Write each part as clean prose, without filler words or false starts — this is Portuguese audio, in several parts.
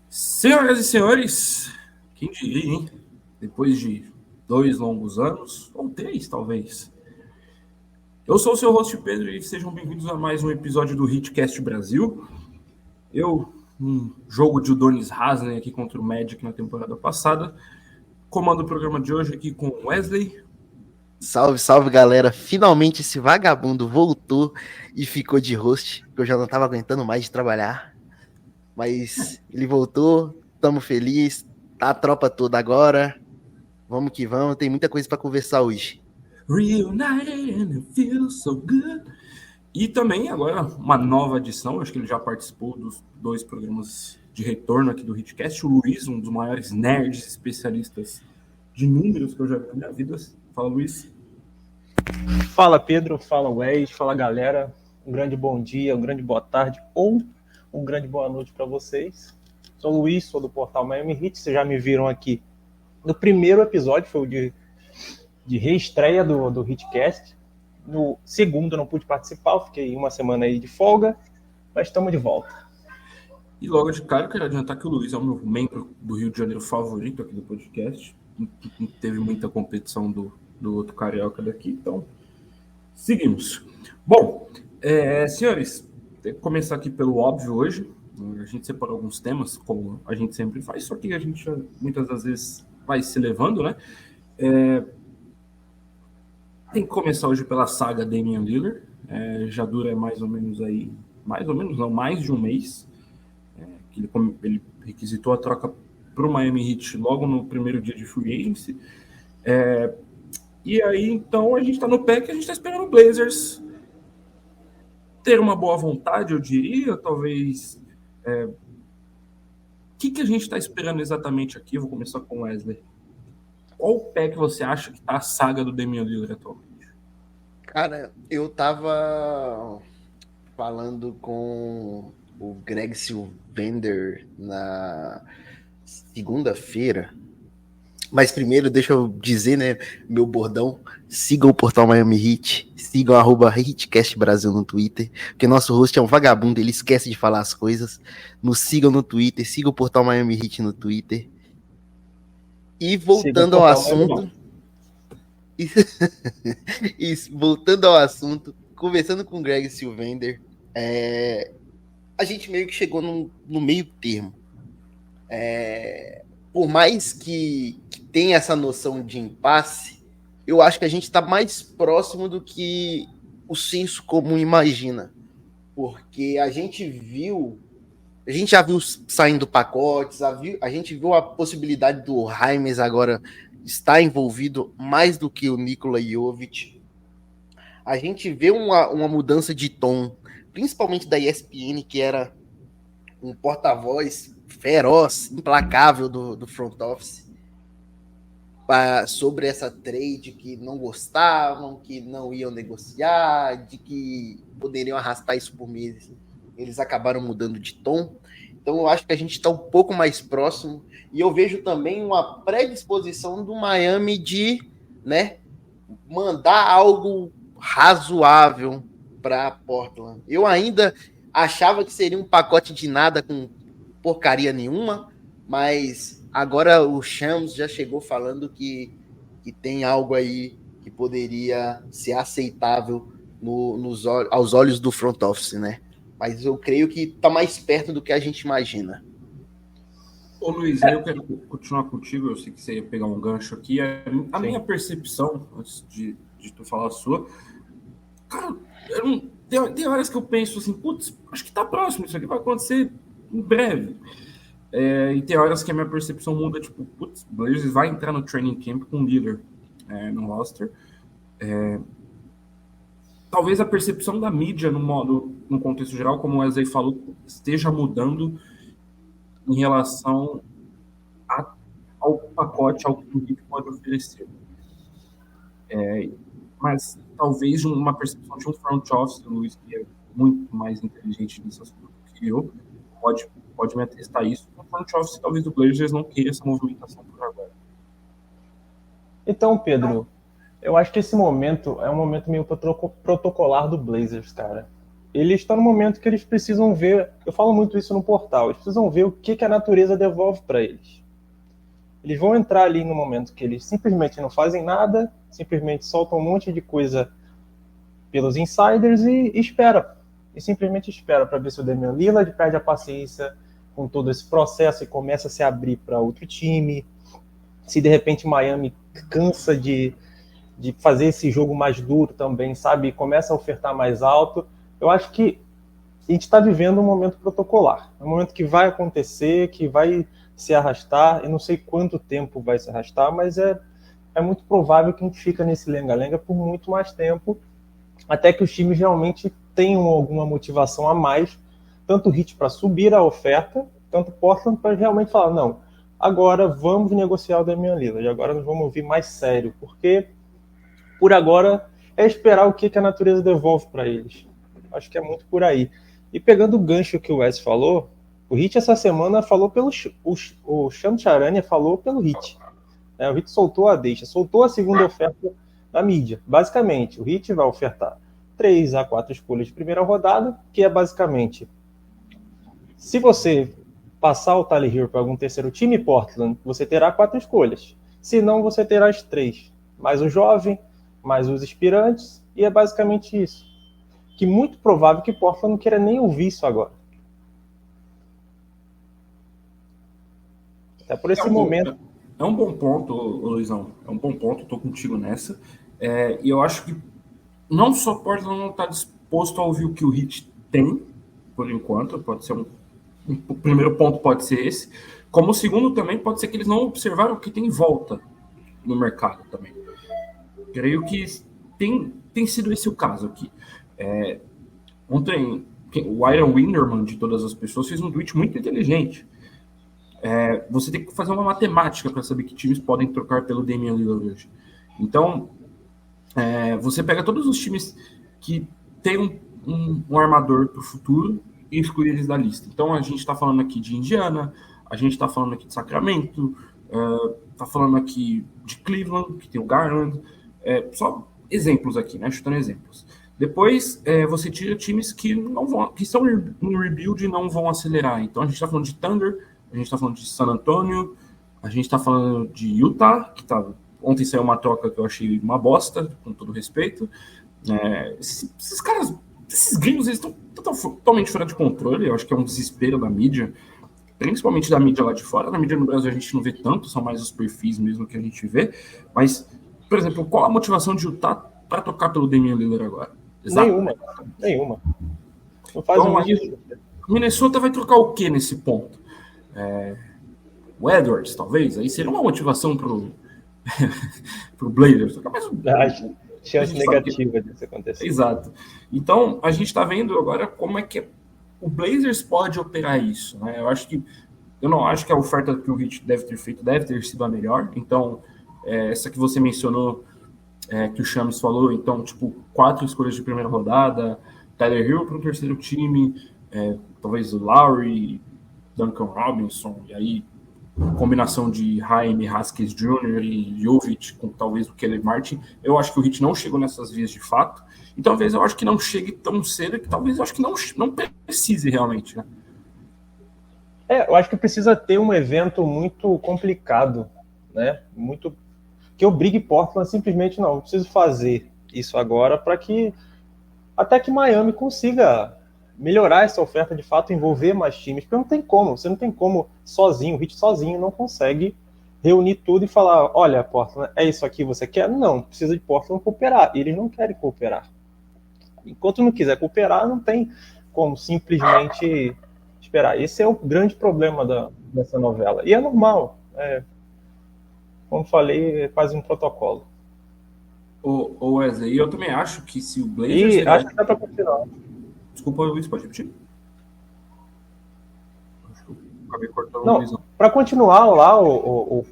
Senhoras e senhores, quem diria, hein? Depois de 2 longos anos, ou 3 talvez. Eu sou o seu host Pedro e sejam bem-vindos a mais um episódio do Hitcast Brasil. Um jogo de Udonis Haslem aqui contra o Magic na temporada passada. Comando o programa de hoje aqui com Wesley. Salve, salve, galera. Finalmente esse vagabundo voltou e ficou de host, que eu já não tava aguentando mais de trabalhar. Mas ele voltou, tamo feliz, tá a tropa toda agora. Vamos que vamos, tem muita coisa pra conversar hoje. Reunited and it feels so good. E também agora uma nova adição, acho que ele já participou dos 2 programas de retorno aqui do Hitcast, o Luiz, um dos maiores nerds especialistas de números que eu já vi na minha vida. Fala, Luiz. Fala, Pedro. Fala, Wes. Fala, galera. Um grande bom dia, uma grande boa tarde ou uma grande boa noite para vocês. Sou o Luiz, sou do portal Miami Heat. Vocês já me viram aqui no primeiro episódio, foi o de reestreia do Hitcast. No segundo eu não pude participar, eu fiquei uma semana aí de folga, mas estamos de volta. E logo de cara, eu quero adiantar que o Luiz é o meu membro do Rio de Janeiro favorito aqui do podcast. Não teve muita competição do outro carioca daqui, então seguimos. Bom, senhores, tem que começar aqui pelo óbvio hoje. A gente separou alguns temas, como a gente sempre faz, só que a gente muitas das vezes vai se levando, né? Tem que começar hoje pela saga Damian Lillard. Já dura mais ou menos aí, mais de um mês. Que ele requisitou a troca para o Miami Heat logo no primeiro dia de free agency. E aí, então, a gente está no pé que a gente está esperando o Blazers ter uma boa vontade, eu diria, talvez. O que a gente está esperando exatamente aqui? Eu vou começar com o Wesley. Qual o pé que você acha que está a saga do Damian Lillard atualmente? Cara, eu tava falando com o Greg Sylvander na segunda-feira. Mas primeiro, deixa eu dizer, né, meu bordão, sigam o portal Miami Heat, sigam @HeatCast Brasil no Twitter, porque nosso host é um vagabundo, ele esquece de falar as coisas. Nos sigam no Twitter, sigam o portal Miami Heat no Twitter. E voltando ao assunto... voltando ao assunto, conversando com o Greg Sylvander, a gente meio que chegou no meio termo. Por mais que tenha essa noção de impasse, eu acho que a gente está mais próximo do que o senso comum imagina. Porque a gente já viu saindo pacotes, a gente viu a possibilidade do James agora estar envolvido mais do que o Nikola Jovic. A gente vê uma mudança de tom, principalmente da ESPN, que era um porta-voz feroz, implacável do front office, sobre essa trade que não gostavam, que não iam negociar, de que poderiam arrastar isso por meses. Eles acabaram mudando de tom. Então eu acho que a gente está um pouco mais próximo. E eu vejo também uma predisposição do Miami de, né, mandar algo razoável para Portland. Eu ainda achava que seria um pacote de nada com porcaria nenhuma, mas agora o Shams já chegou falando que tem algo aí que poderia ser aceitável aos olhos do front office, né? Mas eu creio que está mais perto do que a gente imagina. Ô Luiz, eu quero continuar contigo, eu sei que você ia pegar um gancho aqui. A minha percepção, antes de tu falar a sua, cara, tem horas que eu penso assim, putz, acho que tá próximo, isso aqui vai acontecer em breve. E tem horas que a minha percepção muda, tipo, putz, o Blazers vai entrar no training camp com o Lillard no roster. Talvez a percepção da mídia no contexto geral, como o Wesley falou, esteja mudando em relação ao pacote, ao que o Heat pode oferecer. Mas talvez uma percepção de um front office, o Luiz, que é muito mais inteligente nisso assunto que eu, pode me atestar isso. O front office, talvez, do Blazers não queira essa movimentação por agora. Então, Pedro, eu acho que esse momento é um momento meio protocolar do Blazers, cara. eles estão no momento que eles precisam ver, eu falo muito isso no portal, eles precisam ver o que a natureza devolve para eles. Eles vão entrar ali no momento que eles simplesmente não fazem nada, simplesmente soltam um monte de coisa pelos insiders e espera. E simplesmente espera para ver se o Damian Lillard perde a paciência com todo esse processo e começa a se abrir para outro time. Se de repente Miami cansa de fazer esse jogo mais duro também, sabe? E começa a ofertar mais alto. Eu acho que a gente está vivendo um momento protocolar. É um momento que vai acontecer, que vai se arrastar. Eu não sei quanto tempo vai se arrastar, mas é muito provável que a gente fique nesse lenga-lenga por muito mais tempo, até que os times realmente tenham alguma motivação a mais, tanto o Heat para subir a oferta, tanto o Portland para realmente falar, não, agora vamos negociar o Damian Lillard, agora nós vamos vir mais sério, porque por agora é esperar o que a natureza devolve para eles. Acho que é muito por aí. E pegando o gancho que o Wes falou, o Heat essa semana falou o Shams Charania falou pelo Heat. O Heat soltou a deixa, soltou a segunda oferta da mídia. Basicamente, o Heat vai ofertar 3 a 4 escolhas de primeira rodada, que é basicamente, se você passar o Tyler Hero para algum terceiro time Portland, você terá 4 escolhas. Se não, você terá as 3. Mais o jovem, mais os aspirantes, e é basicamente isso. Que muito provável que Portland não queira nem ouvir isso agora. Até por esse momento. É um bom ponto, Luizão. É um bom ponto, estou contigo nessa. E eu acho que não só Portland não está disposto a ouvir o que o Heat tem, por enquanto, pode ser o primeiro ponto pode ser esse, como o segundo também pode ser que eles não observaram o que tem em volta no mercado também. Creio que tem sido esse o caso aqui. Ontem, o Iron Winderman, de todas as pessoas, fez um tweet muito inteligente. Você tem que fazer uma matemática para saber que times podem trocar pelo Damian Lillard hoje. Então, você pega todos os times que tem um armador para o futuro e exclui eles da lista. Então, a gente está falando aqui de Indiana, a gente está falando aqui de Sacramento, está falando aqui de Cleveland, que tem o Garland. Só exemplos aqui, né? Chutando exemplos. Depois, você tira times que estão em rebuild e não vão acelerar. Então, a gente está falando de Thunder, a gente está falando de San Antonio, a gente está falando de Utah, que ontem saiu uma troca que eu achei uma bosta, com todo respeito. Esses caras, esses gringos, eles estão totalmente fora de controle. Eu acho que é um desespero da mídia, principalmente da mídia lá de fora. Na mídia no Brasil a gente não vê tanto, são mais os perfis mesmo que a gente vê. Mas, por exemplo, qual a motivação de Utah para tocar pelo Damian Lillard agora? Nenhuma. Não faz então, isso. Minnesota vai trocar o que nesse ponto? O Edwards, talvez? Aí seria uma motivação pro Blazers. Chance negativa disso acontecer. Exato. Então, a gente está vendo agora como é que o Blazers pode operar isso, né? Eu não acho que a oferta que o Heat deve ter feito deve ter sido a melhor. Então, essa que você mencionou, que o Shams falou, então, 4 escolhas de primeira rodada, Tyler Hero para o terceiro time, talvez o Lowry, Duncan Robinson, e aí combinação de Jaime Haskins Jr. e Jovic com talvez o Caleb Martin. Eu acho que o Heat não chegou nessas vias de fato, e talvez eu acho que não chegue tão cedo, que talvez eu acho que não precise realmente, né? Eu acho que precisa ter um evento muito complicado, né? Muito que obrigue Portland simplesmente não preciso fazer isso agora para que até que Miami consiga melhorar essa oferta de fato, envolver mais times, porque você não tem como sozinho, o Heat sozinho não consegue reunir tudo e falar, olha, Portland, é isso aqui que você quer? Não, precisa de Portland cooperar, e eles não querem cooperar. Enquanto não quiser cooperar, não tem como simplesmente esperar. Esse é o grande problema dessa novela, e é normal, como falei, é quase um protocolo. O Wesley, eu também acho que se o Blazers... acho que dá para continuar. Desculpa, Luiz, pode repetir? Acho que eu acabei cortando o Luizão. Para continuar lá, o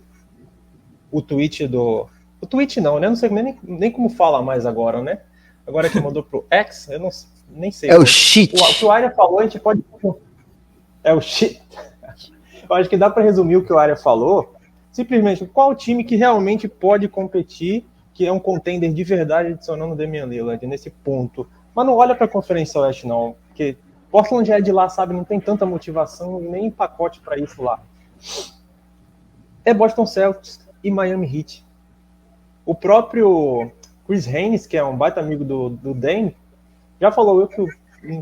tweet do... O tweet não, né? Não sei nem como fala mais agora, né? Agora que mudou pro X, eu nem sei. O shit. O que o Arya falou, a gente pode... É o shit. Eu acho que dá para resumir o que o Arya falou. Simplesmente, qual time que realmente pode competir, que é um contender de verdade adicionando o Damian Lillard nesse ponto Mas não olha para a Conferência Oeste, não. Porque Portland já é de lá, sabe? Não tem tanta motivação e nem pacote para isso lá. É Boston Celtics e Miami Heat. O próprio Chris Haynes, que é um baita amigo do Dame, já falou que o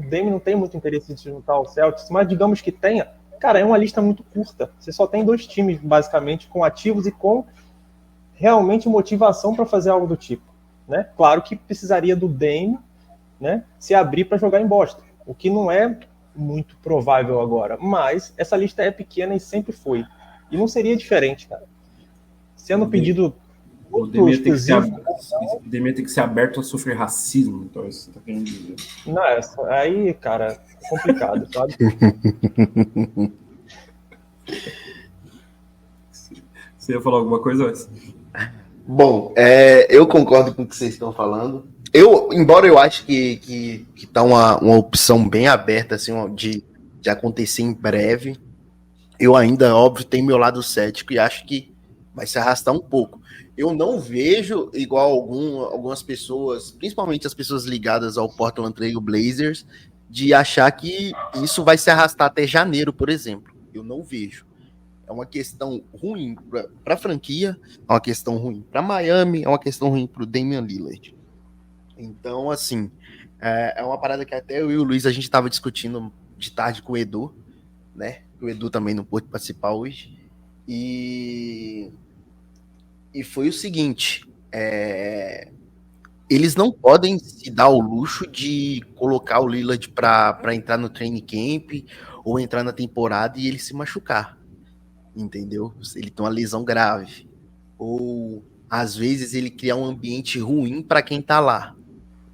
Dame não tem muito interesse de se juntar ao Celtics, mas digamos que tenha. Cara, é uma lista muito curta. Você só tem 2 times, basicamente, com ativos e com realmente motivação para fazer algo do tipo. Né? Claro que precisaria do Dame, né, se abrir para jogar em Boston, o que não é muito provável agora. Mas essa lista é pequena e sempre foi. E não seria diferente, cara. Sendo pedido o Dame tem que ser aberto a sofrer racismo, então isso tá querendo dizer. Não, aí, cara, é complicado, sabe? Você ia falar alguma coisa antes? Bom, eu concordo com o que vocês estão falando. Embora eu acho que tá uma opção bem aberta assim, de acontecer em breve, eu ainda, óbvio, tenho meu lado cético e acho que vai se arrastar um pouco. Eu não vejo, igual algumas pessoas, principalmente as pessoas ligadas ao Portland Trail Blazers, de achar que isso vai se arrastar até janeiro, por exemplo. Eu não vejo. É uma questão ruim para a franquia, é uma questão ruim para Miami, é uma questão ruim para o Damian Lillard. Então, assim, é uma parada que até eu e o Luiz a gente estava discutindo de tarde com o Edu, né? O Edu também não pôde participar hoje. E foi o seguinte, eles não podem se dar o luxo de colocar o Lillard para entrar no training camp ou entrar na temporada e ele se machucar, entendeu? Ele tem uma lesão grave. Ou, às vezes, ele criar um ambiente ruim para quem tá lá,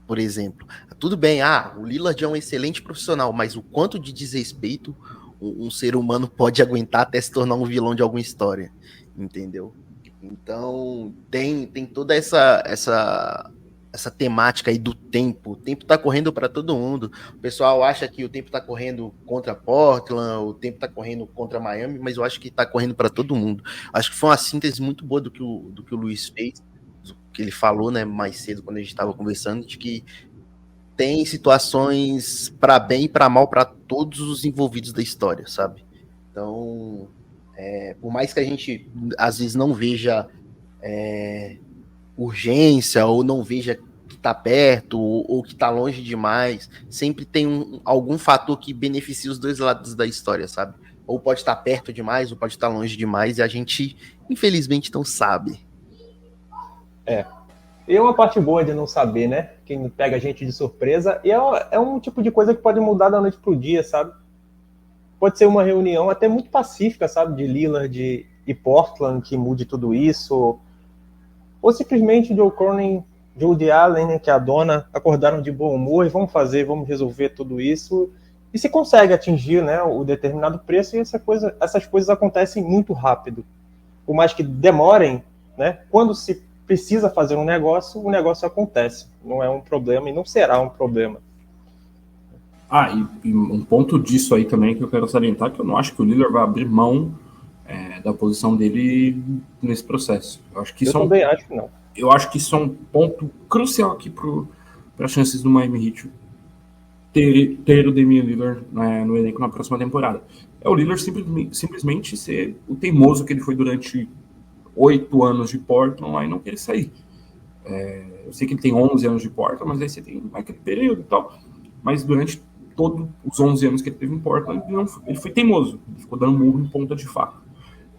por exemplo. Tudo bem, o Lillard é um excelente profissional, mas o quanto de desrespeito um ser humano pode aguentar até se tornar um vilão de alguma história, entendeu? Então, tem toda essa temática aí do tempo. O tempo tá correndo para todo mundo. O pessoal acha que o tempo tá correndo contra Portland, o tempo tá correndo contra Miami, mas eu acho que tá correndo para todo mundo. Acho que foi uma síntese muito boa do que o Luiz fez, do que ele falou, né, mais cedo quando a gente estava conversando, de que tem situações para bem e para mal para todos os envolvidos da história, sabe? Então, por mais que a gente às vezes não veja urgência ou não veja que está perto ou que está longe demais, sempre tem algum fator que beneficia os dois lados da história, sabe? Ou pode estar perto demais ou pode estar longe demais e a gente, infelizmente, não sabe. E é uma parte boa de não saber, né? Quem pega a gente de surpresa. E é um tipo de coisa que pode mudar da noite pro dia, sabe? Pode ser uma reunião até muito pacífica, sabe? De Lillard e Portland, que mude tudo isso. Ou simplesmente Joe Cronin, Jody Allen, né, que é a dona, acordaram de bom humor e vamos resolver tudo isso. E se consegue atingir, né, o determinado preço, e essas coisas acontecem muito rápido. Por mais que demorem, né, quando se precisa fazer um negócio, o negócio acontece. Não é um problema e não será um problema. E um ponto disso aí também que eu quero salientar, que eu não acho que o Lillard vai abrir mão da posição dele nesse processo. Eu acho que também acho que não. Eu acho que isso é um ponto crucial aqui para as chances do Miami Heat ter o Damian Lillard no elenco na próxima temporada. É o Lillard simplesmente ser o teimoso que ele foi durante 8 anos de Portland lá e não querer sair. Eu sei que ele tem 11 anos de Portland, mas aí você tem aquele período e tal. Mas durante todos os 11 anos que ele teve em Portland, ele foi teimoso. Ele ficou dando murro em ponta de faca.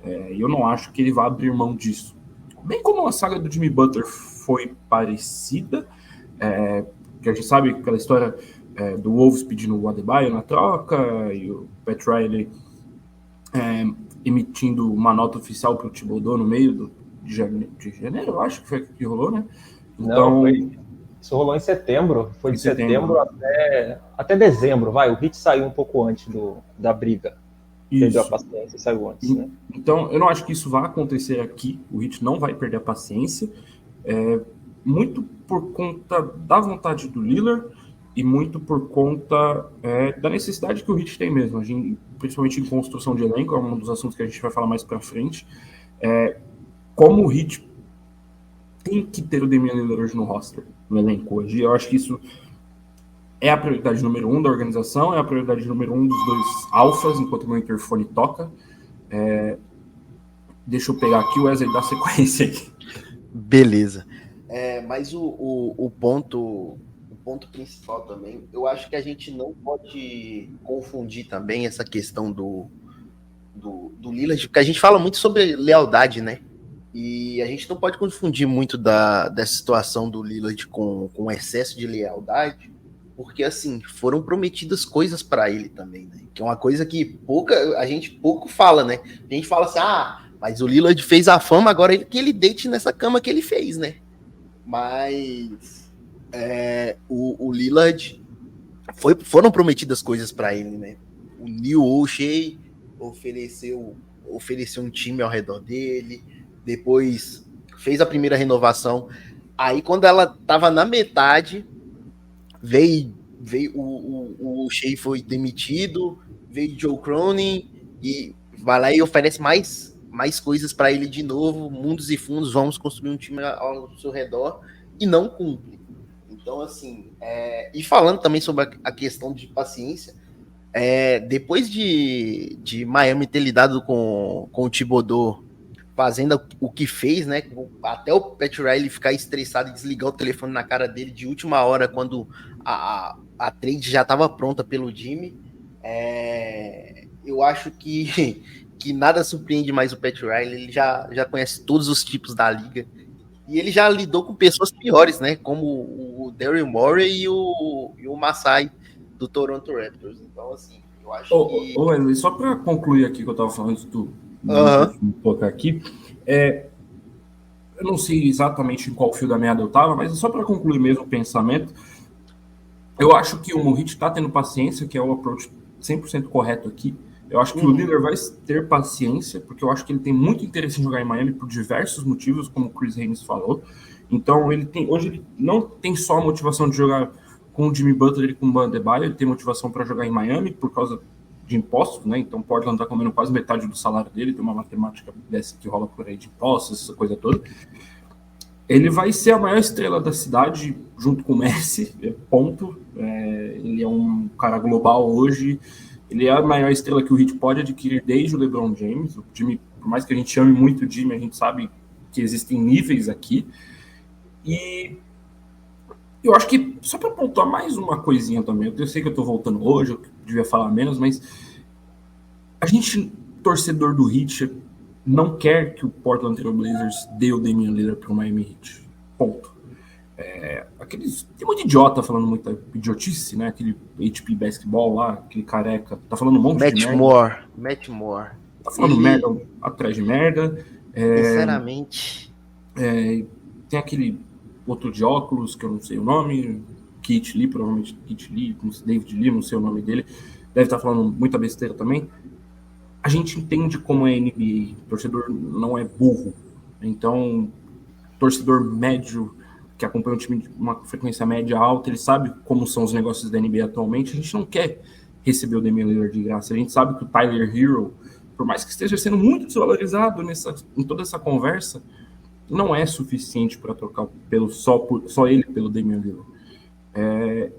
E eu não acho que ele vai abrir mão disso. Bem como a saga do Jimmy Butler foi parecida, que a gente sabe aquela história do Wolves pedindo o Adebayo na troca, e o Pat Riley emitindo uma nota oficial para o Thibodeau no meio de janeiro, eu acho que foi que rolou, né? Então, isso rolou em setembro, foi de setembro até dezembro, o Heat saiu um pouco antes da briga. Perdeu a paciência e saiu antes, né? Então, eu não acho que isso vai acontecer aqui. O Heat não vai perder a paciência. Muito por conta da vontade do Lillard e muito por conta da necessidade que o Heat tem mesmo. A gente, principalmente em construção de elenco, é um dos assuntos que a gente vai falar mais pra frente. Como o Heat tem que ter o Damian Lillard no roster, no elenco hoje. Eu acho que isso é a prioridade número 1 da organização, é a prioridade número 1 dos dois alfas, enquanto meu interfone toca. Deixa eu pegar aqui o Wesley da sequência aqui. Beleza. Mas o ponto principal também, eu acho que a gente não pode confundir também essa questão do Lillard, porque a gente fala muito sobre lealdade, né? E a gente não pode confundir muito dessa situação do Lillard com excesso de lealdade, porque, assim, foram prometidas coisas para ele também, né? Que é uma coisa que a gente pouco fala, né? A gente fala assim, mas o Lillard fez a fama, agora que ele deite nessa cama que ele fez, né? Mas o Lillard foram prometidas coisas para ele, né? O Neil Olshey ofereceu um time ao redor dele, depois fez a primeira renovação. Aí, quando ela tava na metade, veio o Olshey foi demitido, veio Joe Cronin e vai lá e oferece mais coisas para ele de novo, mundos e fundos, vamos construir um time ao seu redor, e não cumpre. Então, assim, e falando também sobre a questão de paciência, depois de Miami ter lidado com o Thibodeau fazendo o que fez, né, até o Pat Riley ficar estressado e desligar o telefone na cara dele de última hora, quando a trade já estava pronta pelo Jimmy, eu acho que nada surpreende mais o Pat Riley. Ele já conhece todos os tipos da liga, e ele já lidou com pessoas piores, né, como o Daryl Morey e o Masai do Toronto Raptors. Então, assim, eu acho que... Wesley, só para concluir aqui que eu estava falando antes do colocar aqui, eu não sei exatamente em qual fio da meada eu estava, mas só para concluir mesmo o pensamento, eu acho que o Heat está tendo paciência, que é o approach 100% correto aqui. Eu acho que o Lillard vai ter paciência, porque eu acho que ele tem muito interesse em jogar em Miami por diversos motivos, como o Chris Haynes falou. Então, hoje ele não tem só a motivação de jogar com o Jimmy Butler e com o Bam Adebayo, ele tem motivação para jogar em Miami por causa de impostos, né? Então, Portland está comendo quase metade do salário dele, tem uma matemática dessa que rola por aí de impostos, essa coisa toda. Ele vai ser a maior estrela da cidade, junto com o Messi, ponto. Ele é um cara global hoje. Ele é a maior estrela que o Heat pode adquirir desde o LeBron James. O Jimmy, por mais que a gente ame muito o Jimmy, a gente sabe que existem níveis aqui. E eu acho que, só para pontuar mais uma coisinha também, eu sei que eu estou voltando hoje, eu devia falar menos, mas a gente, torcedor do Heat, não quer que o Portland Trail Blazers dê o Damian Lillard para o Miami Heat. Ponto. Tem muito idiota falando muita idiotice, né? Aquele HP Basketball lá, aquele careca, tá falando um monte de merda. Matt Moore. Tá falando merda atrás de merda. Sinceramente. Tem aquele outro de óculos, que eu não sei o nome, Kit Lee, provavelmente Kit Lee, David Lee, não sei o nome dele, deve estar falando muita besteira também. A gente entende como é NBA, o torcedor não é burro. Então, torcedor médio, que acompanha um time de uma frequência média alta, ele sabe como são os negócios da NBA atualmente. A gente não quer receber o Damian Lillard de graça. A gente sabe que o Tyler Hero, por mais que esteja sendo muito desvalorizado em toda essa conversa, não é suficiente para trocar só ele pelo Damian Lillard.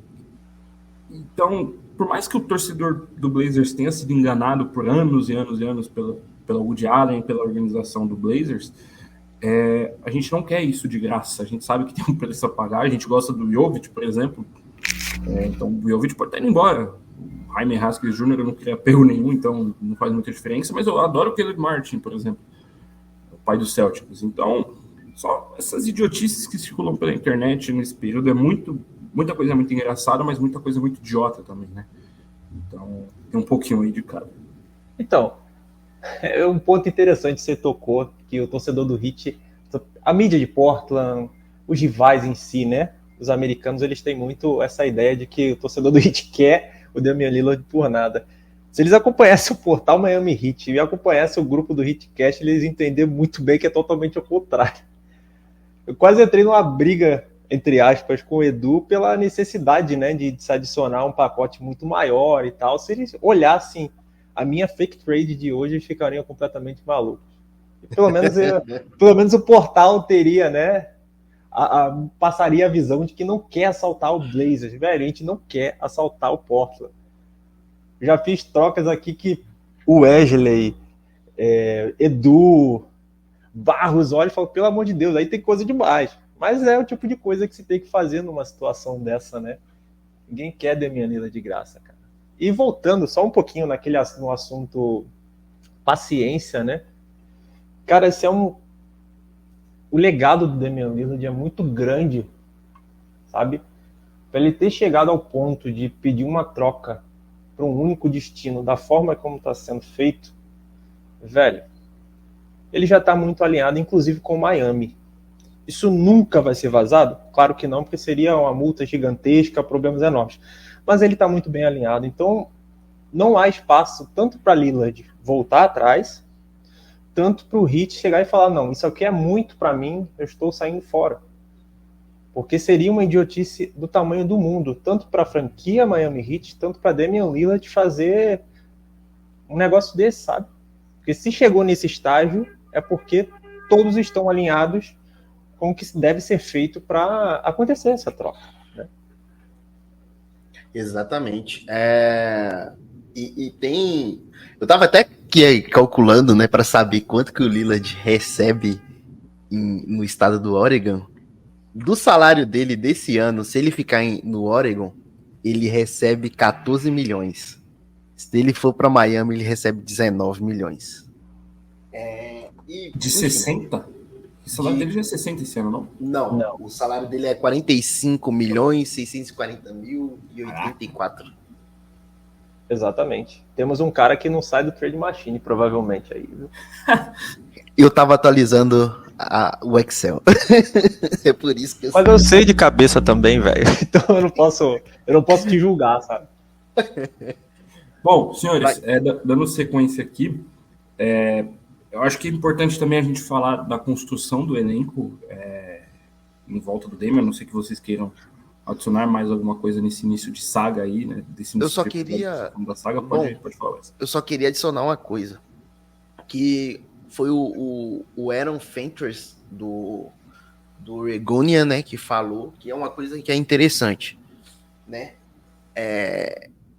Então, por mais que o torcedor do Blazers tenha sido enganado por anos e anos e anos pela Woody Allen, pela organização do Blazers, a gente não quer isso de graça. A gente sabe que tem um preço a pagar. A gente gosta do Jovic, por exemplo. Então, o Jovic pode estar indo embora. O Jaime Haskins Jr. eu não queria apelo nenhum, então não faz muita diferença. Mas eu adoro o Caleb Martin, por exemplo, o pai dos Celtics. Então, só essas idiotices que circulam pela internet nesse período muita coisa muito engraçada, mas muita coisa muito idiota também, né? Então, tem um pouquinho aí de cada. Então, é um ponto interessante que você tocou, que o torcedor do Heat, a mídia de Portland, os rivais em si, né? Os americanos, eles têm muito essa ideia de que o torcedor do Heat quer o Damian Lillard por nada. Se eles acompanhassem o portal Miami Heat e acompanhassem o grupo do Heatcast, eles entenderam muito bem que é totalmente o contrário. Eu quase entrei numa briga, entre aspas, com o Edu pela necessidade, né, de se adicionar um pacote muito maior e tal. Se eles olhassem a minha fake trade de hoje, eles ficariam completamente malucos. E pelo menos o portal teria, né, passaria a visão de que não quer assaltar o Blazers. Velho, a gente não quer assaltar o Portland. Já fiz trocas aqui que o Wesley, Edu, Barros olha e fala, pelo amor de Deus, aí tem coisa demais. Mas é o tipo de coisa que se tem que fazer numa situação dessa, né? Ninguém quer Damian Lillard de graça, cara. E voltando só um pouquinho no assunto paciência, né? Cara, esse é o legado do Damian Lillard é muito grande, sabe? Para ele ter chegado ao ponto de pedir uma troca para um único destino, da forma como está sendo feito, velho, ele já está muito alinhado, inclusive com o Miami. Isso nunca vai ser vazado? Claro que não, porque seria uma multa gigantesca, problemas enormes. Mas ele está muito bem alinhado, então não há espaço tanto para Lillard voltar atrás, tanto para o Heat chegar e falar, não, isso aqui é muito para mim, eu estou saindo fora. Porque seria uma idiotice do tamanho do mundo, tanto para a franquia Miami Heat, tanto para Damian Lillard fazer um negócio desse, sabe? Porque se chegou nesse estágio, é porque todos estão alinhados com o que deve ser feito para acontecer essa troca, né? Exatamente. E tem... Eu estava até aqui calculando, né, para saber quanto que o Lillard recebe no estado do Oregon. Do salário dele desse ano, se ele ficar no Oregon, ele recebe 14 milhões. Se ele for para Miami, ele recebe 19 milhões. De 60? O salário dele já é 60 esse ano, não? Não. O salário dele é 45 milhões, 640 mil e 84. Exatamente. Temos um cara que não sai do trade machine, provavelmente, aí, viu? Eu tava atualizando o Excel. É por isso que Mas eu sei de cabeça também, velho. Então eu não posso te julgar, sabe? Bom, senhores, dando sequência aqui, eu acho que é importante também a gente falar da construção do elenco em volta do Damian. A não sei que vocês queiram adicionar mais alguma coisa nesse início de saga aí, né? Eu só queria... Da saga, pode falar. Eu só queria adicionar uma coisa. Que foi o Aaron Fentress do Oregonian, né, que falou, que é uma coisa que é interessante, né?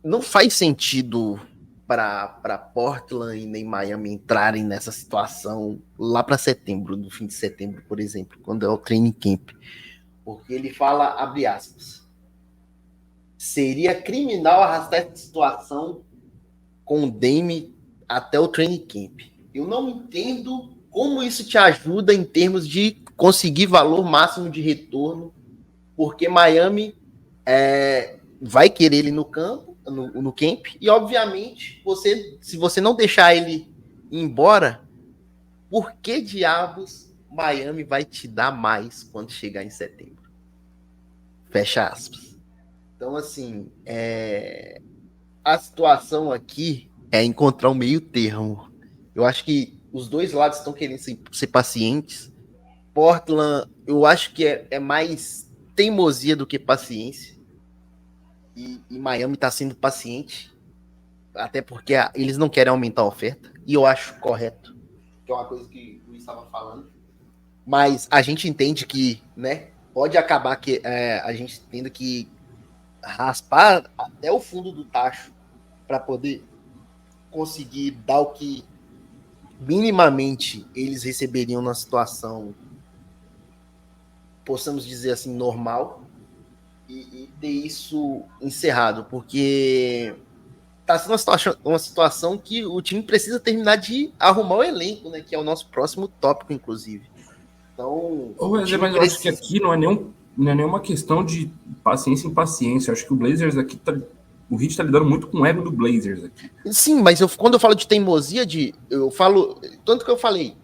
Não faz sentido para Portland e nem Miami entrarem nessa situação lá para setembro, no fim de setembro, por exemplo, quando é o training camp. Porque ele fala, abre aspas, seria criminal arrastar essa situação com o Dame até o training camp. Eu não entendo como isso te ajuda em termos de conseguir valor máximo de retorno, porque Miami vai querer ele no campo, no camp, e obviamente, se você não deixar ele ir embora, por que diabos Miami vai te dar mais quando chegar em setembro? Fecha aspas. Então, assim, a situação aqui é encontrar um meio termo. Eu acho que os dois lados estão querendo ser pacientes. Portland, eu acho que é mais teimosia do que paciência. E Miami está sendo paciente. Até porque eles não querem aumentar a oferta. E eu acho correto. Que é uma coisa que o Luiz estava falando. Mas a gente entende que, né, pode acabar que a gente tendo que raspar até o fundo do tacho para poder conseguir dar o que minimamente eles receberiam na situação, possamos dizer assim, normal, e ter isso encerrado, porque está sendo uma situação que o time precisa terminar de arrumar o elenco, né, que é o nosso próximo tópico, inclusive. Então, mas eu acho que aqui não é nenhuma questão de paciência e impaciência. Eu acho que o Blazers aqui o Heat tá lidando muito com o ego do Blazers aqui. Sim, mas quando eu falo de teimosia, eu falo, tanto que eu falei,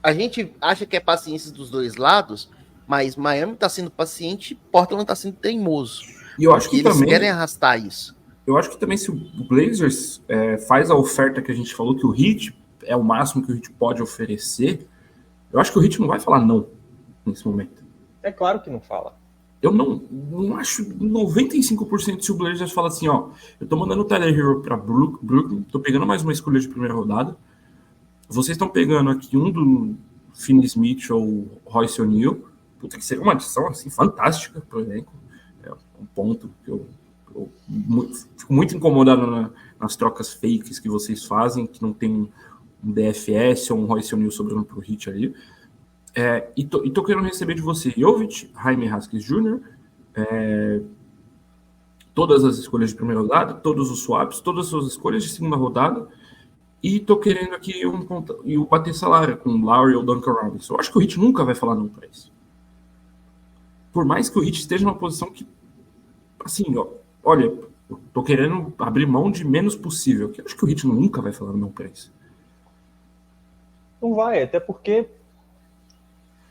a gente acha que é paciência dos dois lados, mas Miami tá sendo paciente e Portland tá sendo teimoso. E eu acho que eles também querem arrastar isso. Eu acho que também se o Blazers faz a oferta que a gente falou, que o Heat é o máximo que o Heat pode oferecer, eu acho que o Heat não vai falar não nesse momento. É claro que não fala. Eu não acho 95% se o Blazers fala assim, ó, eu tô mandando o Tyler Hero pra Brooklyn, tô pegando mais uma escolha de primeira rodada, vocês estão pegando aqui um do Finney Smith ou Royce O'Neal, puta, que seria uma adição assim, fantástica pro elenco. É um ponto que eu fico muito incomodado nas trocas fakes que vocês fazem, que não tem um DFS ou um Royce O'Neal sobrando pro Heat ali. E tô querendo receber de você Jovic, Jaime Haskins Jr., todas as escolhas de primeira rodada, todos os swaps, todas as suas escolhas de segunda rodada, e tô querendo aqui o bater salário com o Lowry ou Duncan Robinson. Eu acho que o Heat nunca vai falar não para isso. Por mais que o Heat esteja numa posição que, assim, olha, eu tô querendo abrir mão de menos possível, que eu acho que o Heat nunca vai falar não para isso. Não vai, até porque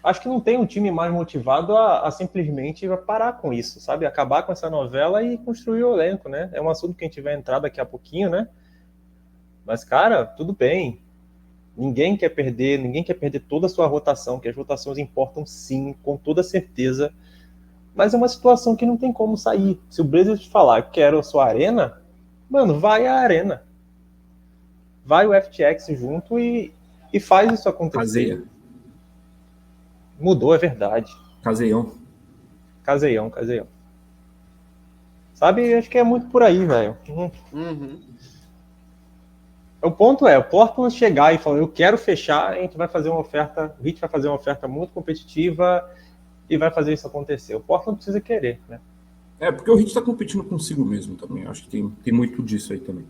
acho que não tem um time mais motivado a simplesmente parar com isso, sabe? Acabar com essa novela e construir o elenco, né? É um assunto que a gente vai entrar daqui a pouquinho, né? Mas, cara, tudo bem. Ninguém quer perder toda a sua rotação, que as rotações importam sim, com toda certeza. Mas é uma situação que não tem como sair. Se o Blazers falar que quero a sua arena, mano, vai à arena. Vai o FTX junto e faz isso acontecer. Caseia. Mudou, é verdade. Caseião. Sabe, acho que é muito por aí, velho. Uhum. O ponto é, o Portland chegar e falar, eu quero fechar, a gente vai fazer uma oferta, o Heat vai fazer uma oferta muito competitiva e vai fazer isso acontecer. O Portland precisa querer, né? Porque o Heat está competindo consigo mesmo também. Acho que tem muito disso aí também.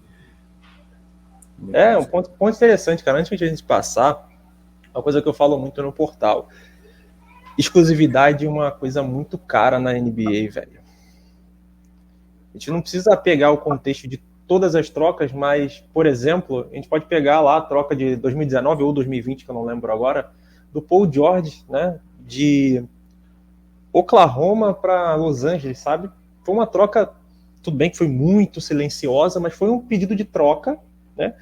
Um ponto interessante, cara. Antes de a gente passar, uma coisa que eu falo muito no portal. Exclusividade é uma coisa muito cara na NBA, velho. A gente não precisa pegar o contexto de todas as trocas, mas, por exemplo, a gente pode pegar lá a troca de 2019 ou 2020, que eu não lembro agora, do Paul George, né, de Oklahoma para Los Angeles, sabe? Foi uma troca, tudo bem que foi muito silenciosa, mas foi um pedido de troca, né,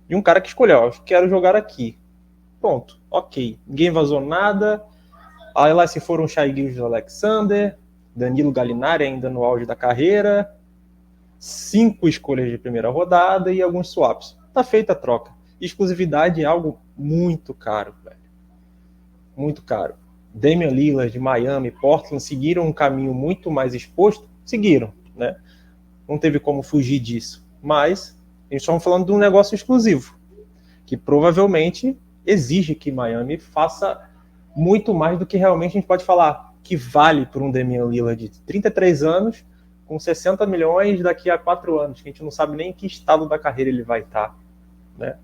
de um cara que escolheu, eu quero jogar aqui. Pronto, ok. Ninguém vazou nada. Aí lá se foram Shai Gilgeous-Alexander, Danilo Gallinari ainda no auge da carreira, 5 escolhas de primeira rodada e alguns swaps. Tá feita a troca. Exclusividade é algo muito caro, velho. Muito caro. Damian Lillard de Miami, Portland seguiram um caminho muito mais exposto? Seguiram, né? Não teve como fugir disso. Mas eles estão falando de um negócio exclusivo, que provavelmente exige que Miami faça muito mais do que realmente a gente pode falar que vale por um Damian Lillard de 33 anos, com 60 milhões daqui a 4 anos, que a gente não sabe nem em que estado da carreira ele vai estar, né?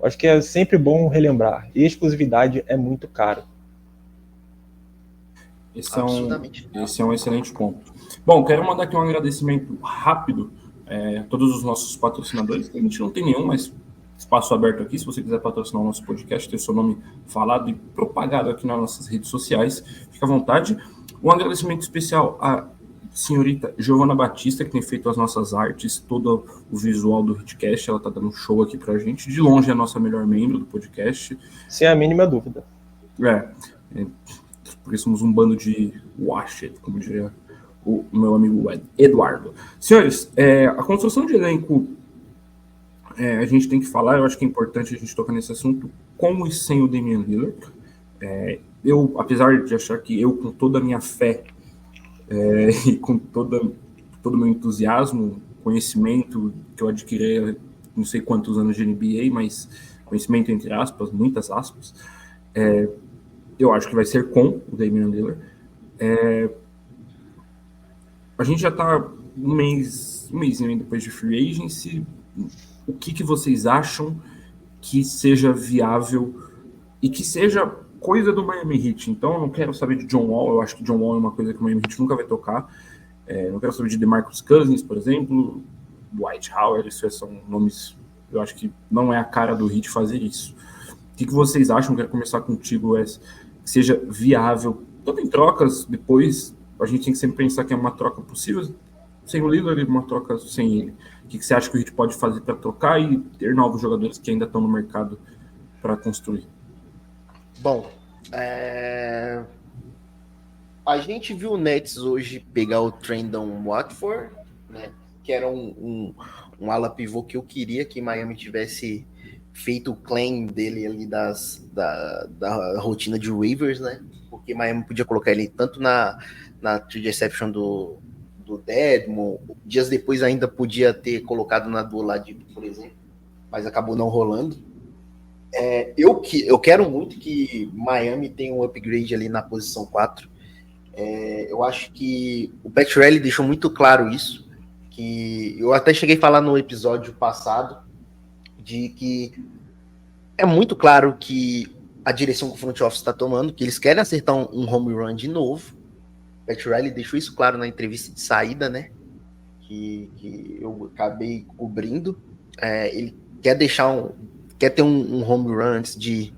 Acho que é sempre bom relembrar. E exclusividade é muito caro. Esse é um excelente ponto. Bom, quero mandar aqui um agradecimento rápido a todos os nossos patrocinadores. A gente não tem nenhum, mas espaço aberto aqui. Se você quiser patrocinar o nosso podcast, ter seu nome falado e propagado aqui nas nossas redes sociais, fica à vontade. Um agradecimento especial à senhorita Giovana Batista, que tem feito as nossas artes, todo o visual do Hitcast. Ela está dando um show aqui pra gente. De longe é a nossa melhor membro do podcast. Sem a mínima dúvida. Porque somos um bando de washed, como diria o meu amigo Eduardo. Senhores, a construção de elenco, a gente tem que falar, eu acho que é importante a gente tocar nesse assunto, com e sem o Damian Lillard. Eu, apesar de achar que eu, com toda a minha fé e com todo o meu entusiasmo, conhecimento que eu adquiri não sei quantos anos de NBA, mas conhecimento entre aspas, muitas aspas, eu acho que vai ser com o Damian Lillard. A gente já está um mêsinho depois de free agency. O que vocês acham que seja viável e que seja coisa do Miami Heat? Então, eu não quero saber de John Wall. Eu acho que John Wall é uma coisa que o Miami Heat nunca vai tocar. Não quero saber de DeMarcus Cousins, por exemplo, Dwight Howard. Isso são nomes, eu acho que não é a cara do Heat fazer isso. O que vocês acham? Quero começar contigo, Wes. Que seja viável, tanto em trocas, depois a gente tem que sempre pensar que é uma troca possível sem o Lillard e uma troca sem ele. O que você acha que o Heat pode fazer para trocar e ter novos jogadores que ainda estão no mercado para construir? Bom, a gente viu o Nets hoje pegar o Trendon Watford, né, que era um ala pivô que eu queria que Miami tivesse feito o claim dele ali da rotina de Rivers, né? Porque porque Miami podia colocar ele tanto na interception do Dedmon, dias depois ainda podia ter colocado na do Oladipo, por exemplo, mas acabou não rolando. Eu quero muito que Miami tenha um upgrade ali na posição 4. Eu acho que o Pat Riley deixou muito claro isso, que eu até cheguei a falar no episódio passado, de que é muito claro que a direção que o front office está tomando, que eles querem acertar um home run de novo. Pat Riley deixou isso claro na entrevista de saída, né? Que eu acabei cobrindo. Ele quer ter um home run antes de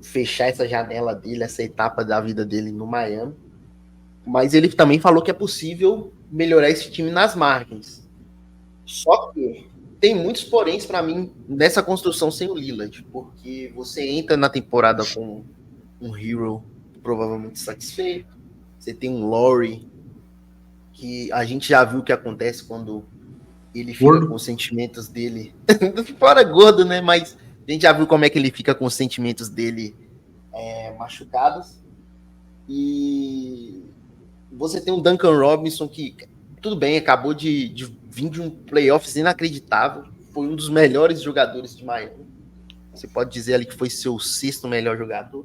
fechar essa janela dele, essa etapa da vida dele no Miami. Mas ele também falou que é possível melhorar esse time nas margens. Só que tem muitos poréns para mim nessa construção sem o Lillard, porque você entra na temporada com um Hero provavelmente satisfeito, você tem um Laurie, que a gente já viu o que acontece quando ele fica com os sentimentos dele. Fora gordo, né? Mas a gente já viu como é que ele fica com os sentimentos dele machucados. E você tem um Duncan Robinson que, tudo bem, acabou de vir de um playoffs inacreditável. Foi um dos melhores jogadores de Miami. Você pode dizer ali que foi seu 6º melhor jogador.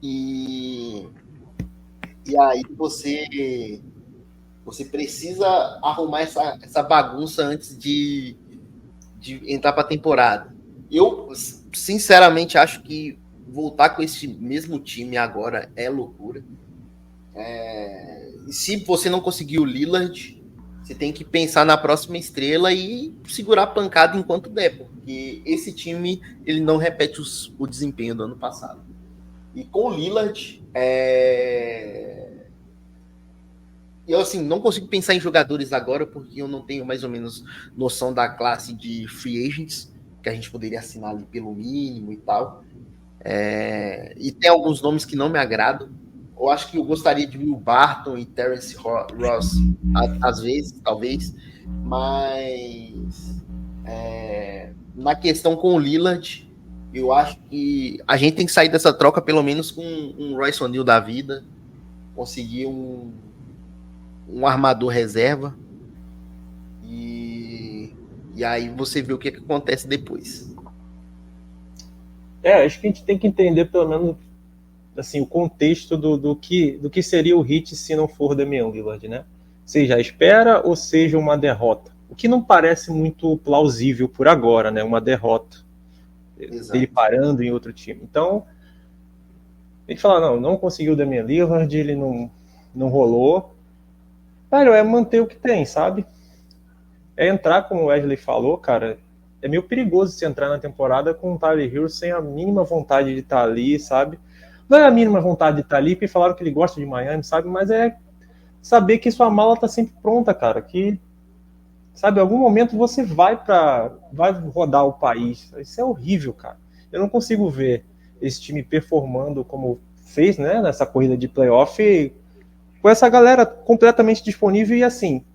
E aí você precisa arrumar essa bagunça antes de entrar para a temporada. Eu, sinceramente, acho que voltar com esse mesmo time agora é loucura. E se você não conseguir o Lillard, você tem que pensar na próxima estrela e segurar a pancada enquanto der, porque esse time ele não repete o desempenho do ano passado. E com o Lillard, eu assim, não consigo pensar em jogadores agora, porque eu não tenho mais ou menos noção da classe de free agents, que a gente poderia assinar ali pelo mínimo e tal. E tem alguns nomes que não me agradam. Eu acho que eu gostaria de ver o Barton e Terrence Ross, às vezes, talvez. Mas na questão com o Lillard, eu acho que a gente tem que sair dessa troca pelo menos com um Royce O'Neal da vida, conseguir um armador reserva e aí você vê o que acontece depois. Acho que a gente tem que entender pelo menos assim, o contexto do que seria o Heat se não for Damian Lillard, né? Seja a espera ou seja uma derrota. O que não parece muito plausível por agora, né? Uma derrota. Exato. Ele parando em outro time. Então, a gente fala, não conseguiu o Damian Lillard, ele não rolou. Velho, é manter o que tem, sabe? É entrar, como o Wesley falou, cara, é meio perigoso se entrar na temporada com o Tyler Hero sem a mínima vontade de estar ali, sabe? Não é a mínima vontade de estar ali, porque falaram que ele gosta de Miami, sabe? Mas é saber que sua mala tá sempre pronta, cara, que, sabe, em algum momento você vai rodar o país. Isso é horrível, cara. Eu não consigo ver esse time performando como fez, né, nessa corrida de playoff, com essa galera completamente disponível e assim,